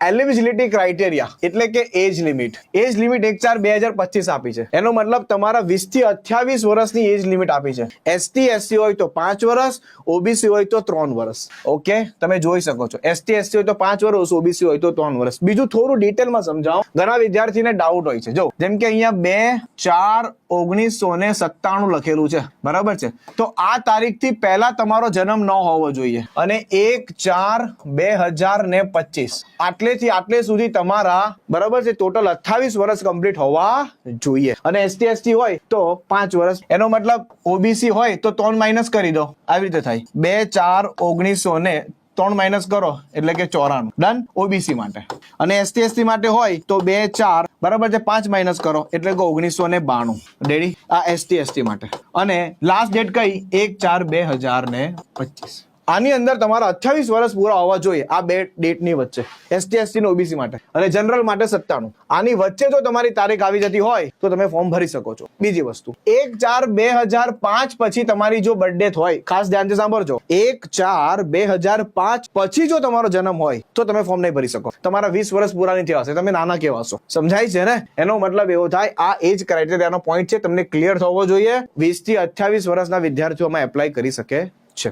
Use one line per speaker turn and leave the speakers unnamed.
Eligibility criteria એટલે કે age limit 1/4/2025 આપી છે. એનો મતલબ તમારા 20 થી 28 વર્ષની એજ લિમિટ આપી છે. એસટી એસસી હોય તો 5 વર્ષ, ઓબીસી હોય તો 3 વર્ષ. ઓકે, તમે જોઈ શકો છો. એસટી એસસી હોય તો 5 વર્ષ, ઓબીસી હોય તો 3 વર્ષ. બીજું થોડું ડિટેલમાં સમજાવો, ઘણા વિદ્યાર્થીને ડાઉટ હોય છે. જો જેમ કે અહીંયા 2/4/1997 લખેલું છે, બરાબર છે. તો આ તારીખથી પહેલા તમારો જન્મ ન હોવો જોઈએ અને 1/4/2025 આટલેથી આટલે સુધી તમારા, બરાબર છે, ટોટલ 28 વર્ષ કમ્પ્લીટ હોવા જોઈએ. અને એસટી એસટી હોય તો 5 વર્ષ. એનો મતલબ ઓબીસી હોય તો 3 માઇનસ કરી દો, આવી રીતે થાય. 2/4/1900 3 માઇનસ કરો એટલે કે 94. ડન ઓબીસી માટે. અને એસટી એસટી માટે હોય તો 2/4, બરાબર છે, 5 માઇનસ કરો એટલે કે 1992. રેડી? આ એસટી એસટી માટે. અને લાસ્ટ ડેટ કઈ? 1/4/2025. આની અંદર તમારા 28 વર્ષ પૂરા હોવા જોઈએ આ બે ડેટની વચ્ચે, એસટી એસટી ને ઓબીસી માટે. અને જનરલ માટે 97. આની વચ્ચે જો તમારી તારીખ આવી જતી હોય તો તમે ફોર્મ ભરી શકો છો. બીજી વસ્તુ, 1/4/2005 પછી તમારી જો બર્થ ડેટ હોય, ખાસ ધ્યાનથી સાંભળજો, 1/4/2005 પછી જો તમારો જન્મ હોય તો તમે ફોર્મ નહીં ભરી શકો. તમારા 20 વર્ષ પૂરા નહીં થયા હશે, તમે નાના કહેવાશો. સમજાય છે ને? એનો મતલબ એવો થાય, આ એજ ક્રાઇટેરિયાનો પોઈન્ટ છે, તમને ક્લિયર થવો જોઈએ. 20 થી 28 વર્ષના વિદ્યાર્થીઓમાં એપ્લાય કરી શકે છે.